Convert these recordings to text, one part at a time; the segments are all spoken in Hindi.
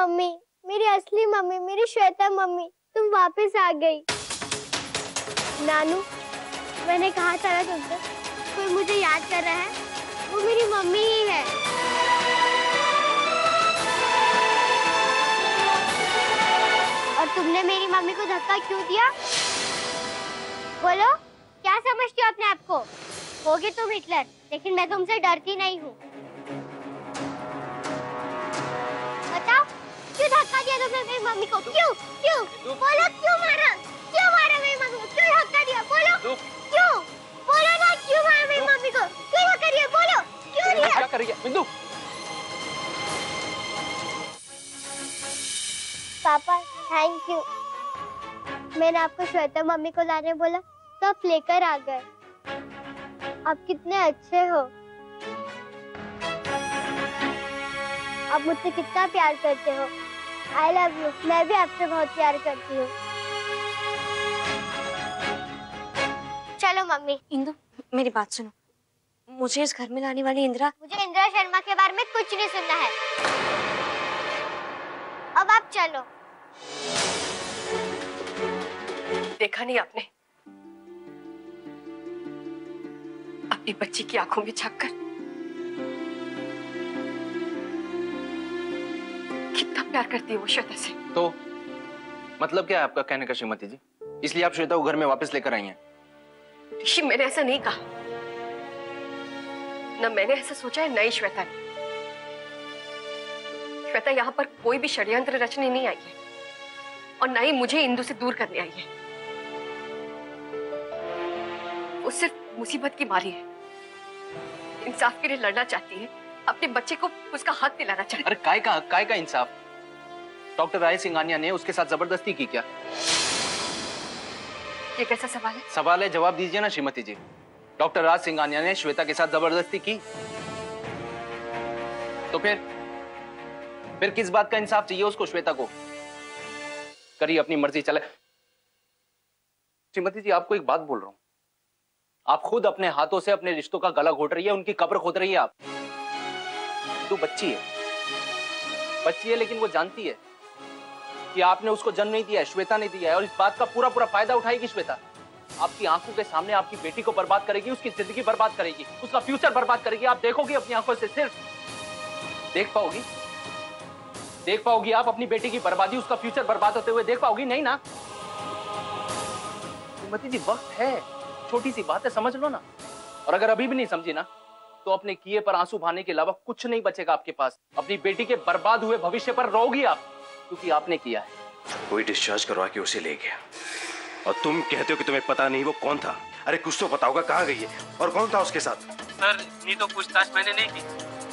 मम्मी, मेरी असली मम्मी, मेरी श्वेता मम्मी, तुम वापस आ गई। नानू, मैंने कहा था ना तुमसे, कोई मुझे याद कर रहा है, वो मेरी मम्मी ही है। और तुमने मेरी मम्मी को धक्का क्यों दिया? बोलो, क्या समझती हो अपने आप को? होगी तुम हिटलर, लेकिन मैं तुमसे डरती नहीं हूँ। बताओ, क्यों धक्का दिया तुमने मेरी मम्मी को? क्यों? क्यों? बोलो, क्यों मारा? क्यों मारा मेरी मम्मी को? क्यों धक्का दिया? बोलो, क्यों? बोलो ना, क्यों मारा मेरी मम्मी को? क्यों धक्का दिया? बोलो, क्यों दिया? क्या कर रही है बिंदु? पापा, थैंक यू। मैंने आपको श्वेता मम्मी को लाने बोला तो आप लेकर आ गए। आप कितने अच्छे हो। आप मुझसे कितना प्यार करते हो। I love you. मैं भी आपसे बहुत प्यार करती हूँ। चलो मम्मी। इंदु, मेरी बात सुनो। मुझे इस घर में लाने वाली इंदिरा। मुझे इंदिरा शर्मा के बारे में कुछ नहीं सुनना है। अब आप चलो। देखा नहीं आपने अपनी बच्ची की आंखों में झांककर कितना प्यार करती है वो श्वेता से। तो मतलब क्या है आपका कहने का श्रीमती जी? इसलिए आप श्वेता को घर में वापस लेकर आई हैं? ऋषि, मैंने ऐसा नहीं कहा। न मैंने ऐसा सोचा है, न ही श्वेता ने। श्वेता यहाँ पर कोई भी षड्यंत्र रचने नहीं आई है और न ही मुझे इंदु से दूर करने आई है। वो सिर्फ मुसीबत की मारी है, इंसाफ के लिए लड़ना चाहती है, अपने बच्चे को उसका हक दिलाना चाहती है। अरे काय का इंसाफ? डॉक्टर राय सिंघानिया ने उसके साथ जबरदस्ती की क्या? ये कैसा सवाल है? सवाल है, जवाब दीजिए ना श्रीमती जी। डॉक्टर राज सिंघानिया ने श्वेता के साथ जबरदस्ती की तो फिर किस बात का इंसाफ चाहिए उसको? श्वेता को करिए अपनी मर्जी चले। श्रीमती जी, आपको एक बात बोल रहा हूं, आप खुद अपने हाथों से अपने रिश्तों का गला घोट रही है, उनकी कब्र खोद रही है आप। तो बच्ची है लेकिन वो जानती है कि आपने उसको जन्म नहीं दिया है, श्वेता ने दिया है, और इस बात का पूरा फायदा उठाएगी श्वेता। आपकी आंखों के सामने आपकी बेटी को बर्बाद करेगी, उसकी जिंदगी बर्बाद करेगी, उसका फ्यूचर बर्बाद करेगी। आप देखोगी अपनी आंखों से, सिर्फ देख पाओगी आप अपनी बेटी की बर्बादी, उसका फ्यूचर बर्बाद होते हुए देख पाओगी? नहीं ना श्रीमती जी, वक्त है, छोटी सी बात है, समझ लो ना। और अगर अभी भी नहीं समझी ना तो अपने किए पर आंसू बहाने के अलावा कुछ नहीं बचेगा आपके पास। अपनी बेटी के बर्बाद हुए भविष्य पर रोगी आप, क्योंकि आपने किया है। कोई डिस्चार्ज करवा के उसे ले गया और तुम कहते हो कि तुम्हें पता नहीं वो कौन था? अरे कुछ तो पता होगा, कहाँ गई है और कौन था उसके साथ? सर, इतनी तो पूछताछ मैंने नहीं की,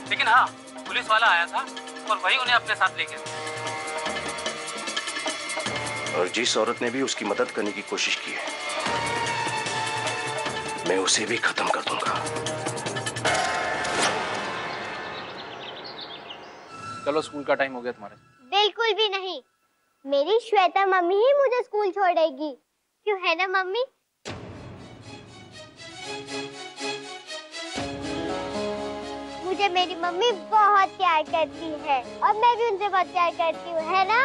लेकिन हाँ, पुलिस वाला आया था और वही उन्हें अपने साथ ले गया। और जिस औरत ने भी उसकी मदद करने की कोशिश की है, मैं उसे भी खत्म कर दूंगा। चलो, स्कूल का टाइम हो गया तुम्हारे। बिल्कुल भी नहीं। मेरी श्वेता मम्मी ही मुझे स्कूल छोड़ेगी, क्यों है ना मम्मी? मुझे मेरी मम्मी बहुत प्यार करती है और मैं भी उनसे बहुत प्यार करती हूँ, है ना?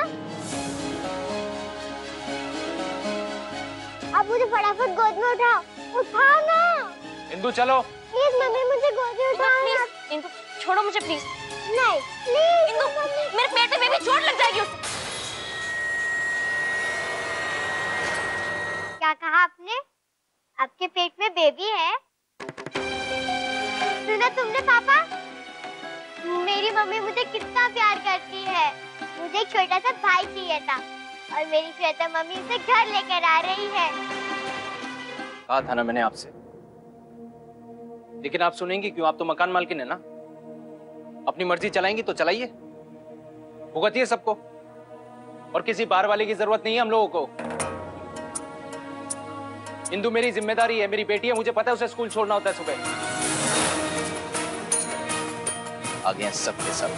अब मुझे फटाफट गोद में उठाओ ना। इंदु चलो। प्लीज मम्मी, मुझे गोद में उठाओ ना। इंदु, छोड़ो मुझे प्लीज। नहीं प्लीज। इंदु, मेरे पेट में भी चोट लग जाएगी उससे। क्या कहा आपने? आपके पेट में बेबी है? सुना तुमने पापा? मेरी मम्मी मुझे कितना प्यार करती है। मुझे एक छोटा सा भाई चाहिए था और मेरी श्वेता मम्मी उसे घर लेकर आ रही है। कहा था ना मैंने आपसे, लेकिन आप सुनेंगी क्यों? आप तो मकान मालकिन है ना, अपनी मर्जी चलाएंगी तो चलाइए, भुगतिए सबको, और किसी बार वाले की जरूरत नहीं है हम लोगों को। इंदु मेरी जिम्मेदारी है, मेरी बेटी है, मुझे पता है उसे स्कूल छोड़ना होता है सुबह। आ गए सब के सब।